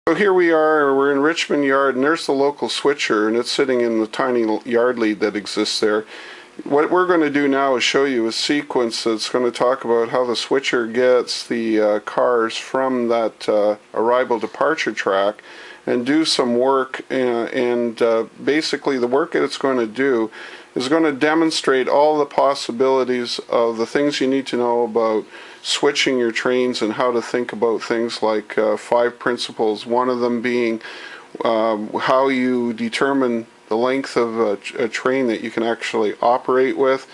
So here we are, we're in Richmond Yard, and there's the local switcher, and it's sitting in the tiny yard lead that exists there. What we're going to do now is show you a sequence that's going to talk about how the switcher gets the cars from that arrival departure track and do some work, and basically the work that it's going to do is going to demonstrate all the possibilities of the things you need to know about switching your trains and how to think about things like 5 principles, one of them being how you determine the length of a train that you can actually operate with,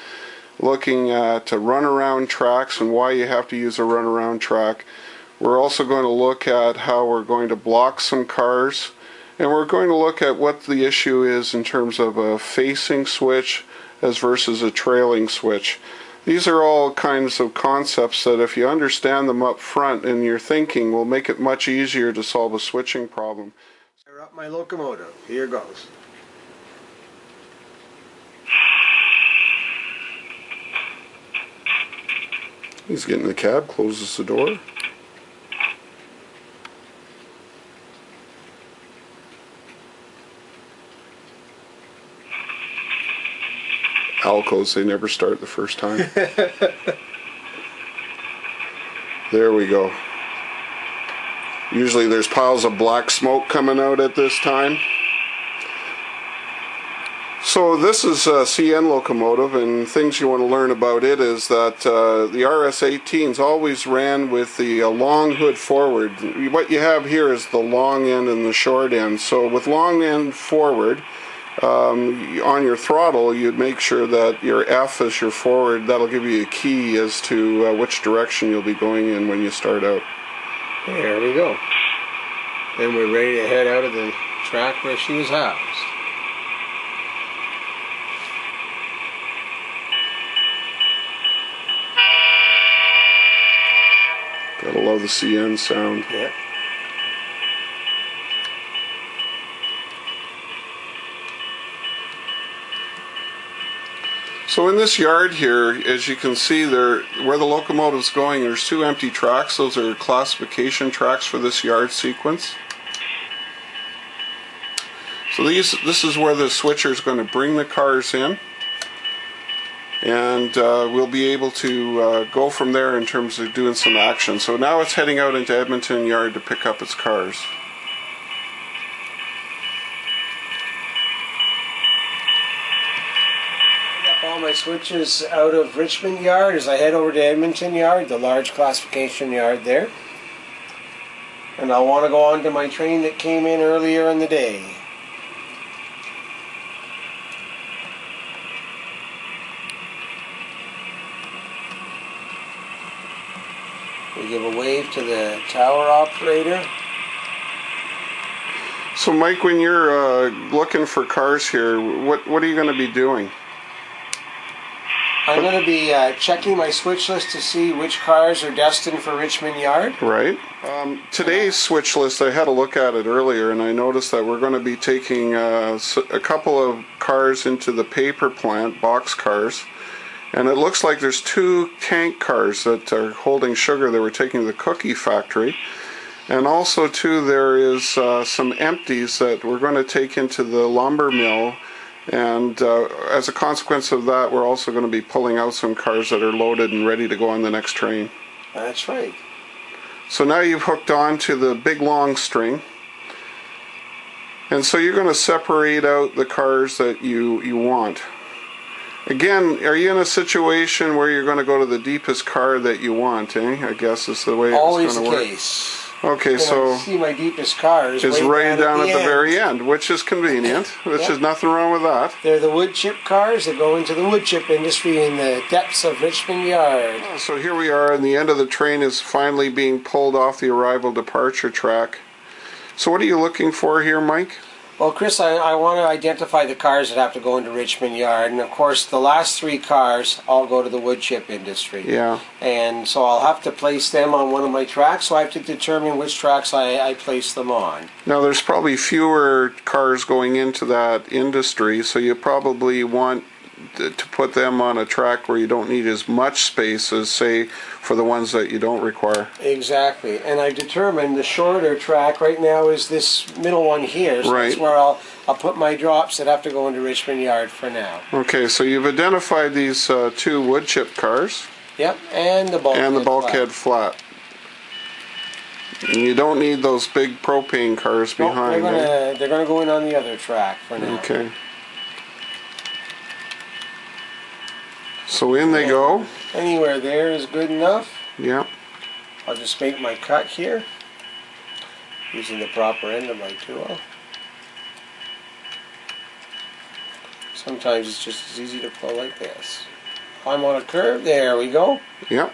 looking at runaround tracks and why you have to use a runaround track. We're also going to look at how we're going to block some cars, and we're going to look at what the issue is in terms of a facing switch as versus a trailing switch. These are all kinds of concepts that if you understand them up front in your thinking will make it much easier to solve a switching problem. Fire up my locomotive. Here goes. He's getting the cab, closes the door. Alcos, they never start the first time. There we go. Usually there's piles of black smoke coming out at this time. So this is a CN locomotive, and things you want to learn about it is that the RS-18s always ran with the long hood forward. What you have here is the long end and the short end. So with long end forward, on your throttle, you'd make sure that your F is your forward. That'll give you a key as to which direction you'll be going in when you start out. There we go. Then we're ready to head out of the track where she was housed. Gotta love the CN sound. Yeah. So in this yard here, as you can see there, where the locomotive's going, there's 2 empty tracks. Those are classification tracks for this yard sequence. So this is where the switcher is going to bring the cars in, and we'll be able to go from there in terms of doing some action. So now it's heading out into Edmonton Yard to pick up its cars. All my switches out of Richmond Yard as I head over to Edmonton Yard, the large classification yard there. And I'll want to go on to my train that came in earlier in the day. We give a wave to the tower operator. So Mike, when you're looking for cars here, what are you going to be doing? I'm going to be checking my switch list to see which cars are destined for Richmond Yard. Right. Today's switch list, I had a look at it earlier, and I noticed that we're going to be taking a couple of cars into the paper plant, box cars, and it looks like there's 2 tank cars that are holding sugar that we're taking to the cookie factory, and also too there is some empties that we're going to take into the lumber mill. And as a consequence of that, we're also going to be pulling out some cars that are loaded and ready to go on the next train. That's right. So now you've hooked on to the big long string. And so you're going to separate out the cars that you want. Again, are you in a situation where you're going to go to the deepest car that you want, I guess is the way it's going to work. Always the case. Okay, so see my deepest cars it's right down at the very end, which is convenient, which is nothing wrong with that. They're the wood chip cars that go into the wood chip industry in the depths of Richmond Yard. So here we are, and the end of the train is finally being pulled off the arrival departure track. So what are you looking for here, Mike? Well, Chris, I want to identify the cars that have to go into Richmond Yard, and of course the last 3 cars all go to the wood chip industry. Yeah. And so I'll have to place them on one of my tracks, so I have to determine which tracks I place them on. Now there's probably fewer cars going into that industry, so you probably want to put them on a track where you don't need as much space as, say, for the ones that you don't require. Exactly. And I've determined the shorter track right now is this middle one here. So Right. that's where I'll put my drops that have to go into Richmond Yard for now. Okay, so you've identified these two wood chip cars. Yep, and the bulkhead. And the bulkhead flat. And you don't need those big propane cars Nope, behind. they're gonna go in on the other track for now. Okay. So in they go. Anywhere there is good enough. Yeah. I'll just make my cut here using the proper end of my tool. Sometimes it's just as easy to pull like this. I'm on a curve. There we go. Yep.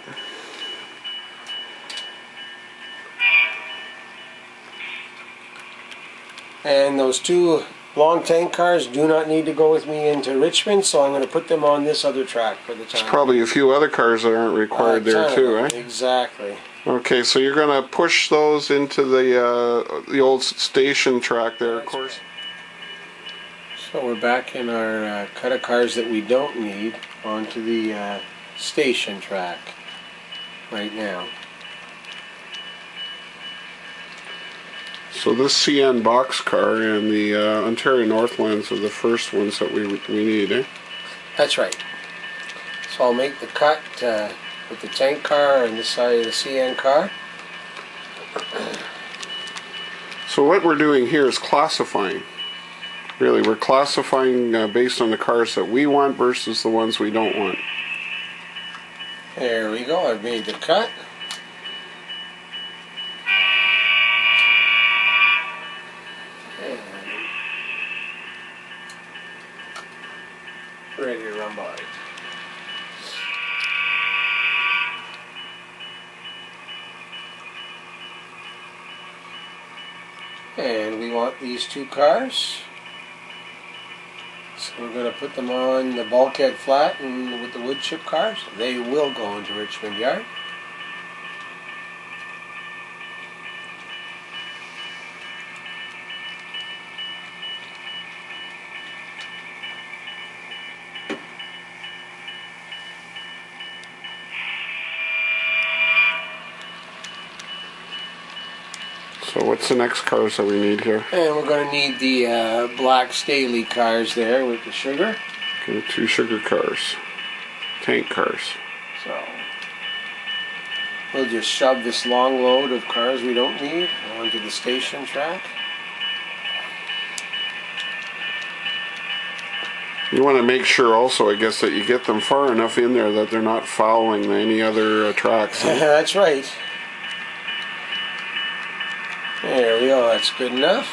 And those two long tank cars do not need to go with me into Richmond, so I'm going to put them on this other track for the time. There's probably a few other cars that aren't required there too, right? Exactly. Okay, so you're going to push those into the old station track there, of course. So we're back in our cut of cars that we don't need onto the station track right now. So this CN box car and the Ontario Northlands are the first ones that we need, eh? That's right. So I'll make the cut with the tank car on this side of the CN car. So what we're doing here is classifying. Really, we're classifying based on the cars that we want versus the ones we don't want. There we go. I've made the cut. Ready to run by. And we want these two cars. So we're going to put them on the bulkhead flat and with the wood chip cars. They will go into Richmond Yard. So what's the next cars that we need here? And we're going to need the black Staley cars there with the sugar. Okay, two sugar cars, tank cars. So we'll just shove this long load of cars we don't need onto the station track. You want to make sure also, I guess, that you get them far enough in there that they're not following any other tracks. That's right. There we go, that's good enough.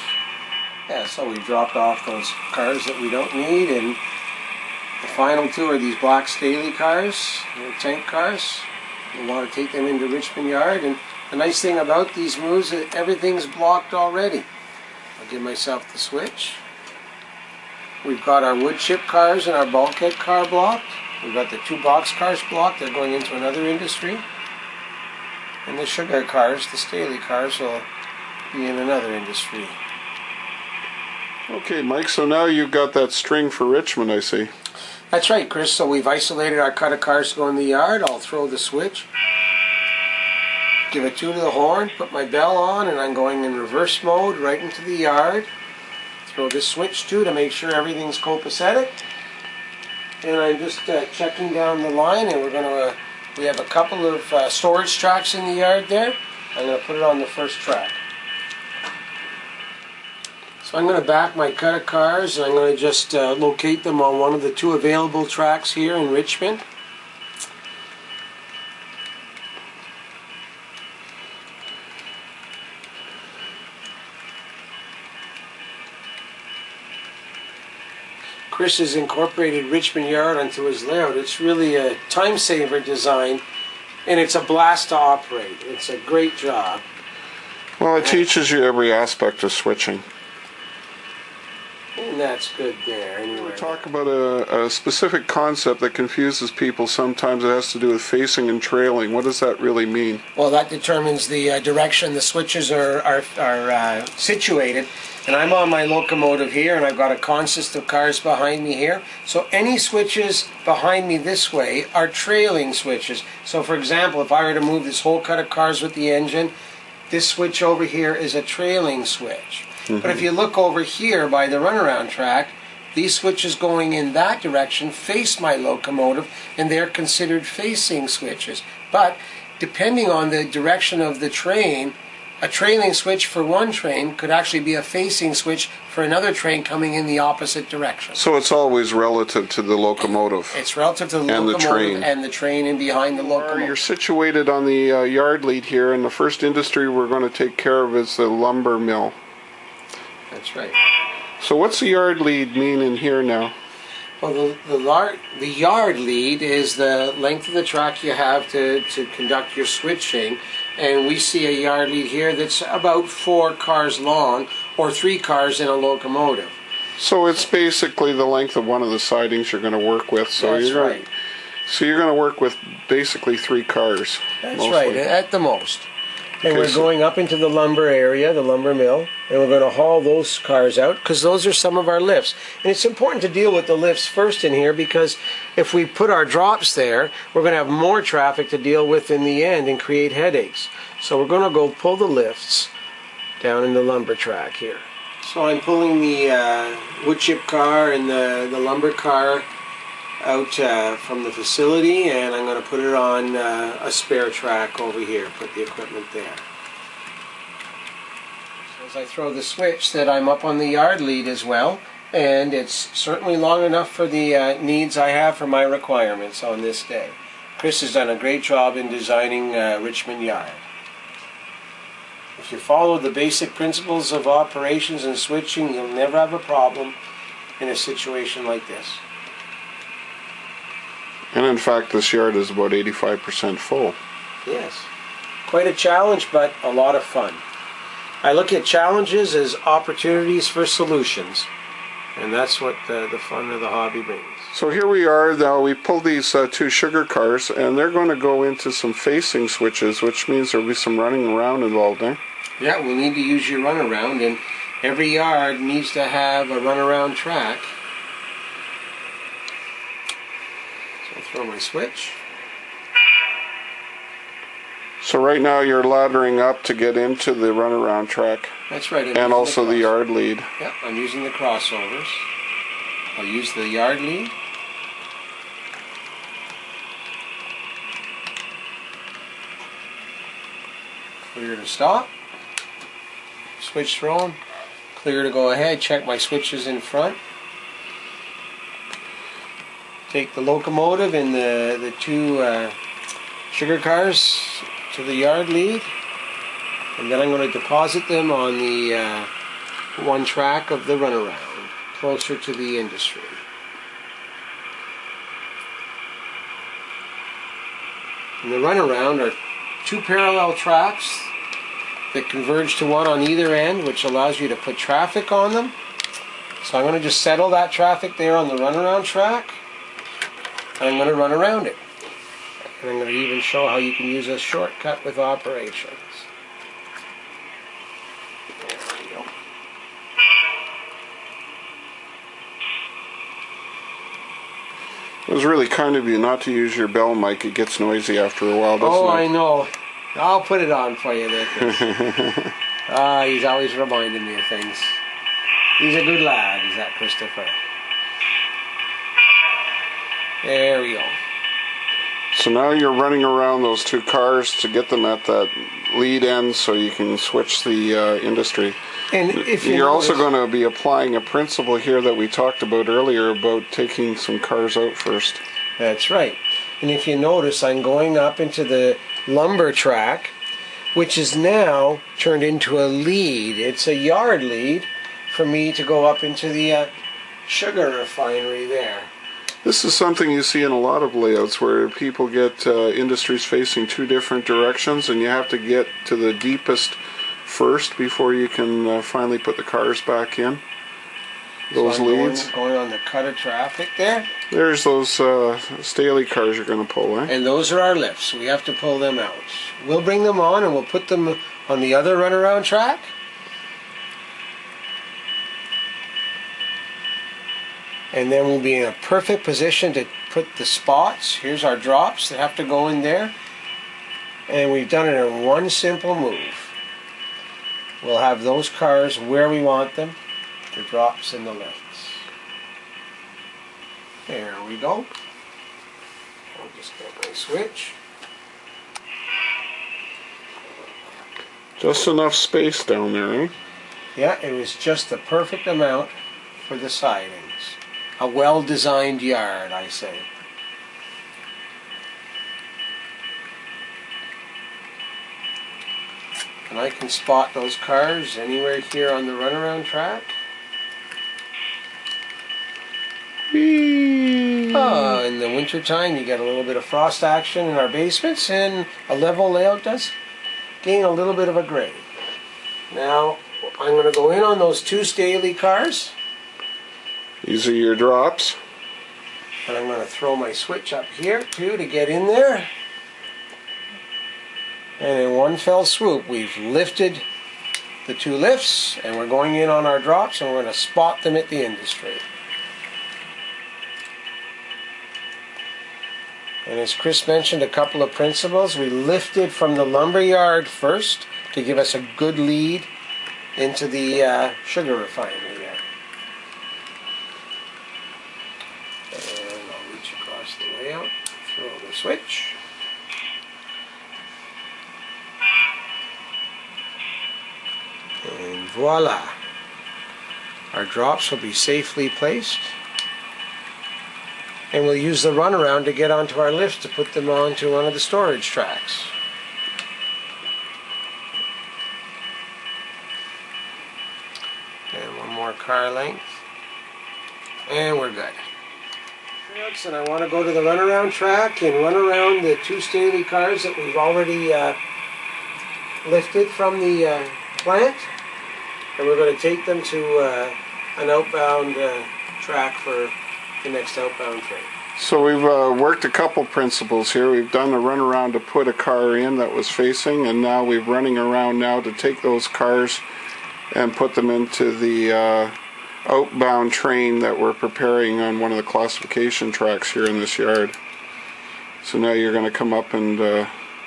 Yeah, so we dropped off those cars that we don't need, and the final two are these black Staley cars, the tank cars. We want to take them into Richmond Yard, and the nice thing about these moves is that everything's blocked already. I'll give myself the switch. We've got our wood chip cars and our bulkhead car blocked. We've got the two box cars blocked, they're going into another industry. And the sugar cars, the Staley cars, will be in another industry. Okay, Mike, so now you've got that string for Richmond, I see. That's right, Chris. So we've isolated our cut of cars to go in the yard. I'll throw the switch, give a two to the horn, put my bell on, and I'm going in reverse mode right into the yard. Throw this switch too to make sure everything's copacetic. And I'm just checking down the line, and we have a couple of storage tracks in the yard there. I'm going to put it on the first track. So I'm going to back my cut of cars, and I'm going to just locate them on one of the two available tracks here in Richmond. Chris has incorporated Richmond Yard onto his layout. It's really a time-saver design, and it's a blast to operate. It's a great job. Well, it teaches you every aspect of switching. And that's good there. We Anyway, talk about a specific concept that confuses people sometimes. It has to do with facing and trailing. What does that really mean? well, that determines the direction the switches are situated. And I'm on my locomotive here, and I've got a consist of cars behind me here. So any switches behind me this way are trailing switches. So for example, if I were to move this whole cut of cars with the engine, this switch over here is a trailing switch. But if you look over here by the runaround track, these switches going in that direction face my locomotive, and they're considered facing switches. But depending on the direction of the train, a trailing switch for one train could actually be a facing switch for another train coming in the opposite direction. So it's always relative to the locomotive. It's relative to the And the locomotive train. and the train in behind the You're locomotive. situated on the yard lead here, and the first industry we're going to take care of is the lumber mill. That's right. So what's the yard lead mean in here now? Well, the yard lead is the length of the track you have to conduct your switching, and we see a yard lead here that's about 4 cars long, or 3 cars in a locomotive. So it's basically the length of one of the sidings you're going to work with. So That's you're right. So you're going to work with basically 3 cars. That's mostly. right, at the most. And Okay, we're so- going up into the lumber area, the lumber mill, and we're going to haul those cars out because those are some of our lifts. And it's important to deal with the lifts first in here because if we put our drops there, we're going to have more traffic to deal with in the end and create headaches. So we're going to go pull the lifts down in the lumber track here. So I'm pulling the wood chip car and the lumber car out from the facility, and I'm going to put it on a spare track over here, put the equipment there. So as I throw the switch that I'm up on the yard lead as well, and it's certainly long enough for the needs I have for my requirements on this day. Chris has done a great job in designing Richmond Yard. If you follow the basic principles of operations and switching, you'll never have a problem in a situation like this. And in fact, this yard is about 85% full. Yes. Quite a challenge, but a lot of fun. I look at challenges as opportunities for solutions. And that's what the fun of the hobby brings. So here we are now. We pulled these 2 sugar cars, and they're going to go into some facing switches, which means there'll be some running around involved there. Yeah, we'll need to use your runaround, and every yard needs to have a runaround track. So I'll throw my switch. So right now you're laddering up to get into the runaround track. That's right. And also the yard lead. Yep, I'm using the crossovers. I'll use the yard lead. Clear to stop. Switch thrown. Clear to go ahead. Check my switches in front. Take the locomotive and the 2 sugar cars to the yard lead. And then I'm going to deposit them on the 1 track of the runaround, closer to the industry. And the runaround are 2 parallel tracks that converge to one on either end, which allows you to put traffic on them. So I'm going to just settle that traffic there on the runaround track, and I'm going to run around it. And I'm going to even show how you can use a shortcut with operations. There we go. It was really kind of you not to use your bell mic. It gets noisy after a while, doesn't Oh, it? I know. I'll put it on for you there, Chris. He's always reminding me of things. He's a good lad, is that Christopher? There we go. So now you're running around those 2 cars to get them at that lead end so you can switch the industry. And if you You're also notice- going to be applying a principle here that we talked about earlier about taking some cars out first. That's right. And if you notice, I'm going up into the lumber track, which is now turned into a lead. It's a yard lead for me to go up into the sugar refinery there. This is something you see in a lot of layouts where people get industries facing 2 different directions, and you have to get to the deepest first before you can finally put the cars back in. those so leads. Going on the cut of traffic there. There's those Staley cars you're going to pull, eh? And those are our lifts. We have to pull them out. We'll bring them on and we'll put them on the other runaround track. And then we'll be in a perfect position to put the spots. Here's our drops that have to go in there. And we've done it in one simple move. We'll have those cars where we want them, the drops and the lifts. There we go. I'll just get my switch. Just enough space down there, eh? Yeah, it was just the perfect amount for the sidings. A well-designed yard, I say. And I can spot those cars anywhere here on the runaround track. In the winter time you get a little bit of frost action in our basements, and a level layout does gain a little bit of a grade. Now I'm going to go in on those two Staley cars. These are your drops. And I'm going to throw my switch up here too to get in there. And in one fell swoop we've lifted the two lifts, and we're going in on our drops, and we're going to spot them at the industry. And as Chris mentioned, a couple of principles. We lifted from the lumber yard first to give us a good lead into the sugar refinery there. And I'll reach across the layout, throw the switch. And voila! Our drops will be safely placed. And we'll use the runaround to get onto our lift to put them onto one of the storage tracks. And one more car length. And we're good. And I want to go to the runaround track and run around the two Staley cars that we've already lifted from the plant. And we're going to take them to an outbound track for the next outbound train. So we've worked a couple principles here. We've done a runaround to put a car in that was facing, and now we're running around now to take those cars and put them into the outbound train that we're preparing on one of the classification tracks here in this yard. So now you're going to come up and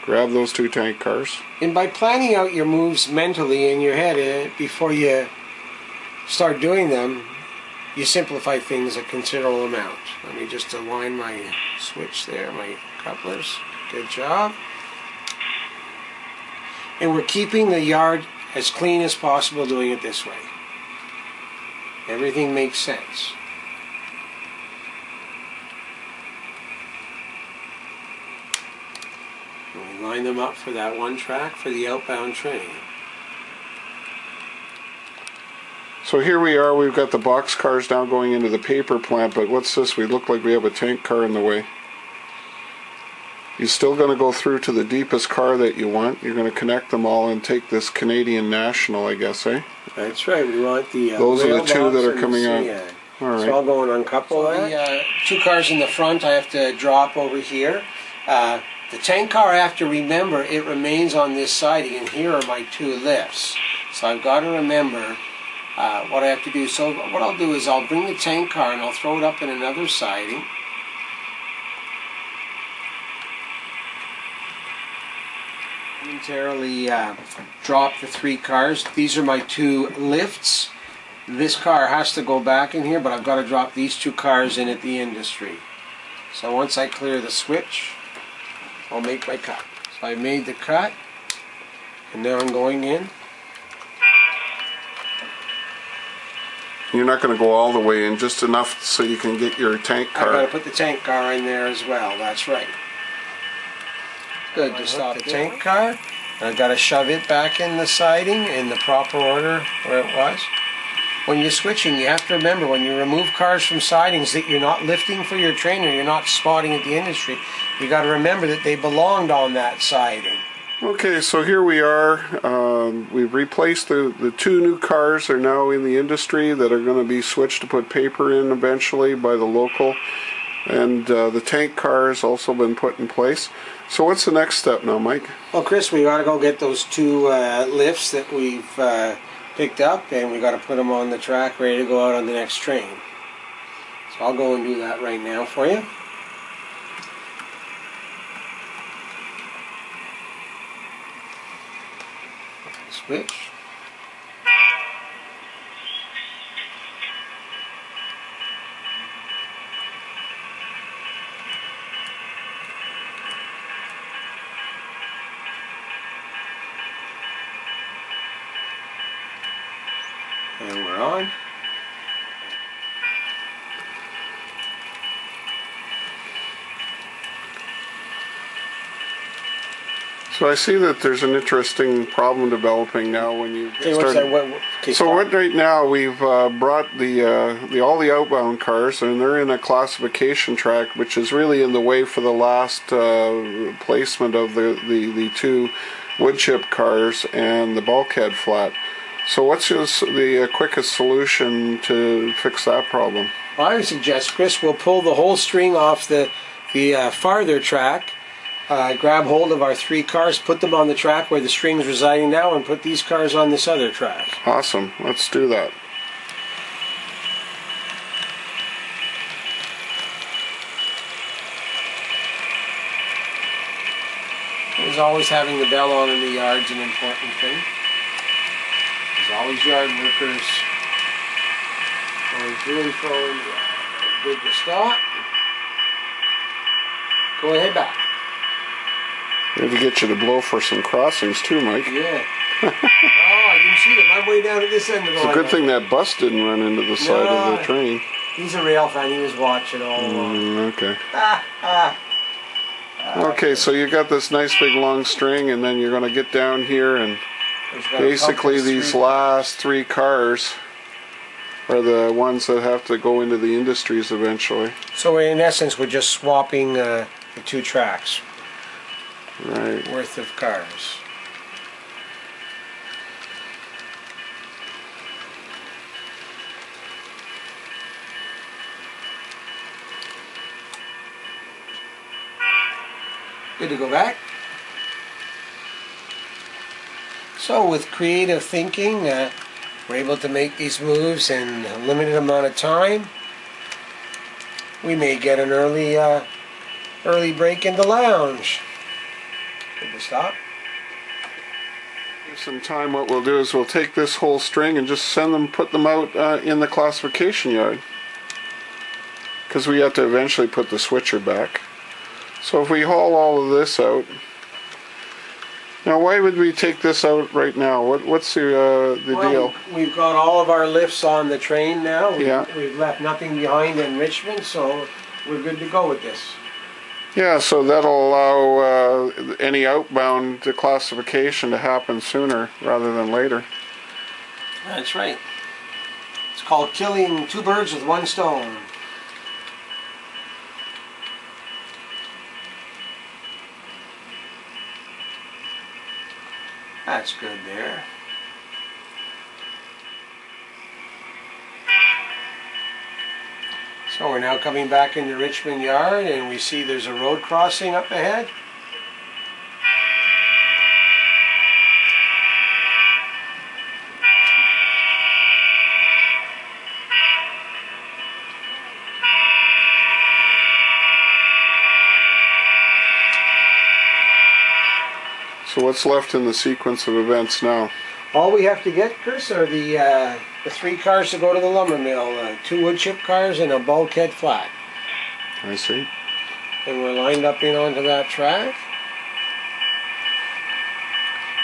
grab those two tank cars. And by planning out your moves mentally in your head before you start doing them, you simplify things a considerable amount. Let me just align my switch there, my couplers. Good job. And we're keeping the yard as clean as possible doing it this way. Everything makes sense. And we line them up for that one track for the outbound train. So here we are, we've got the box cars now going into the paper plant, but what's this? We look like we have a tank car in the way. You're still going to go through to the deepest car that you want. You're going to connect them all and take this Canadian National, I guess, eh? That's right, we want the those are the two that are coming out. All right. So I'll go and uncouple that. The two cars in the front I have to drop over here. The tank car, I have to remember, it remains on this siding, and here are my two lifts. So I've got to remember what I have to do. So what I'll do is I'll bring the tank car and I'll throw it up in another siding. Momentarily drop the three cars. These are my two lifts. This car has to go back in here, but I've got to drop these two cars in at the industry. So once I clear the switch, I'll make my cut. So I made the cut, and now I'm going in. You're not going to go all the way in, just enough so you can get your tank car. I've got to put the tank car in there as well, that's right. Good, to stop the tank car. And I've got to shove it back in the siding in the proper order where it was. When you're switching, you have to remember when you remove cars from sidings that you're not lifting for your train or you're not spotting at the industry. You got to remember that they belonged on that siding. Okay, so here we are. We've replaced the two new cars are now in the industry that are going to be switched to put paper in eventually by the local. And the tank car has also been put in place. So what's the next step now, Mike? Well, Chris, we got to go get those two lifts that we've picked up, and we got to put them on the track ready to go out on the next train. So I'll go and do that right now for you. Switch. And we're on. So I see that there's an interesting problem developing now when you Okay, what's start. that? Okay, So what right now we've brought all the outbound cars, and they're in a classification track, which is really in the way for the last placement of the two wood chip cars and the bulkhead flat. So what's the quickest solution to fix that problem? Well, I would suggest, Chris, we'll pull the whole string off the farther track, grab hold of our three cars, put them on the track where the string's residing now, and put these cars on this other track. Awesome. Let's do that. As always, having the bell on in the yard's an important thing. There's always yard workers going to and fro in the yard. Good to stop. Go ahead back. Maybe get you to blow for some crossings too, Mike. Yeah. Oh, I didn't see them. I'm way down at this end of the line. It's a good thing that bus didn't run into the side of the train. He's a rail fan. He was watching all along. Okay. Okay, so you got this nice big long string, and then you're going to get down here, and basically these last three cars are the ones that have to go into the industries eventually. So in essence, we're just swapping the two tracks Right. worth of cars. Good to go back. So with creative thinking, we're able to make these moves in a limited amount of time. We may get an early break in the lounge. Good to stop. Give some time. What we'll do is we'll take this whole string and just put them out in the classification yard, because we have to eventually put the switcher back. So if we haul all of this out, now why would we take this out right now? What's the deal? We've got all of our lifts on the train now. Yeah. We've left nothing behind in Richmond, so we're good to go with this. Yeah, so that'll allow any outbound classification to happen sooner rather than later. That's right. It's called killing two birds with one stone. That's good there. So we're now coming back into Richmond Yard, and we see there's a road crossing up ahead. So what's left in the sequence of events now? All we have to get, Chris, are the three cars to go to the lumber mill, two wood chip cars and a bulkhead flat. I see. And we're lined up in onto that track.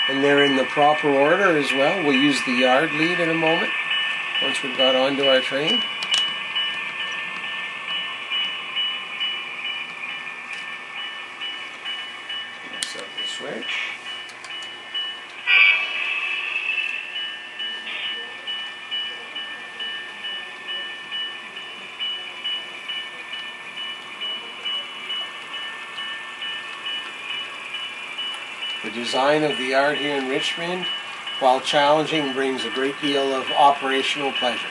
And they're in the proper order as well. We'll use the yard lead in a moment, once we've got onto our train. Set the switch. The design of the yard here in Richmond, while challenging, brings a great deal of operational pleasure.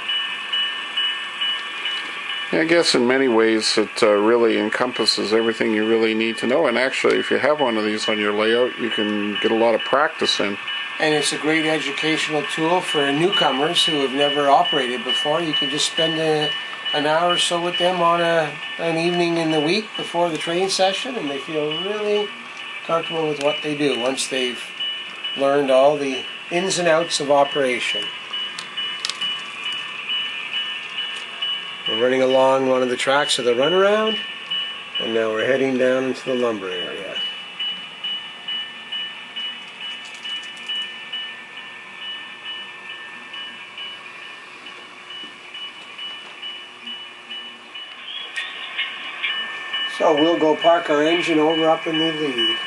Yeah, I guess in many ways it really encompasses everything you really need to know. And actually, if you have one of these on your layout, you can get a lot of practice in. And it's a great educational tool for newcomers who have never operated before. You can just spend an hour or so with them on an evening in the week before the training session, and they feel really comfortable with what they do once they've learned all the ins and outs of operation. We're running along one of the tracks of the runaround, and now we're heading down into the lumber area. So we'll go park our engine over up in the lead.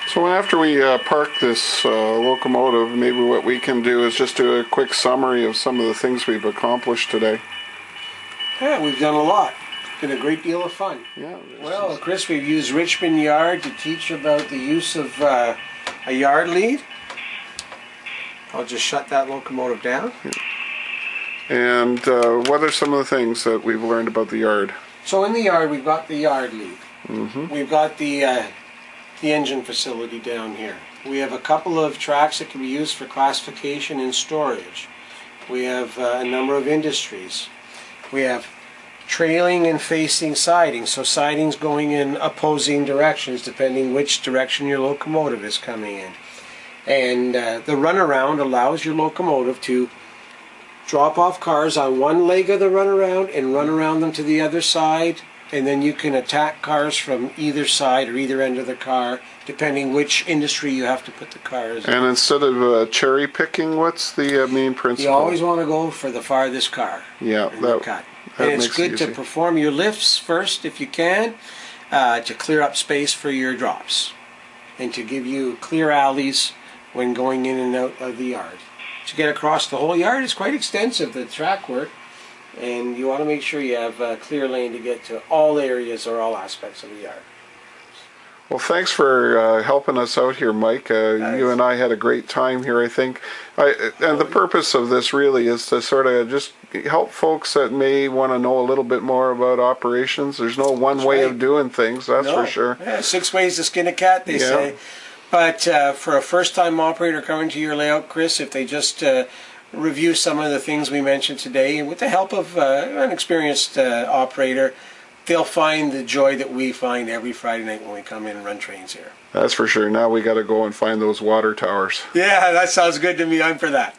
So after we park this locomotive, maybe what we can do is just do a quick summary of some of the things we've accomplished today. Yeah, we've done a lot. Been a great deal of fun. Yeah. Well, Chris, we've used Richmond Yard to teach about the use of a yard lead. I'll just shut that locomotive down. And what are some of the things that we've learned about the yard? So in the yard, we've got the yard lead. Mm-hmm. We've got the engine facility down here. We have a couple of tracks that can be used for classification and storage. We have a number of industries. We have trailing and facing siding. So sidings going in opposing directions depending which direction your locomotive is coming in. And the runaround allows your locomotive to drop off cars on one leg of the runaround and run around them to the other side, and then you can attack cars from either side or either end of the car, depending which industry you have to put the cars in. And instead of cherry picking, what's the main principle? You always want to go for the farthest car. Yeah, that and it's good to perform your lifts first if you can, to clear up space for your drops, and to give you clear alleys when going in and out of the yard. To get across the whole yard is quite extensive, the track work, and you want to make sure you have a clear lane to get to all areas or all aspects of the yard. Well, thanks for helping us out here, Mike. You and I had a great time here, I think. And the purpose of this really is to sort of just help folks that may want to know a little bit more about operations. There's no one way of doing things, that's for sure. Yeah, 6 ways to skin a cat, they say. But for a first-time operator coming to your layout, Chris, if they just review some of the things we mentioned today, and with the help of an experienced operator, they'll find the joy that we find every Friday night when we come in and run trains here. That's for sure. Now we got to go and find those water towers. Yeah, that sounds good to me. I'm for that.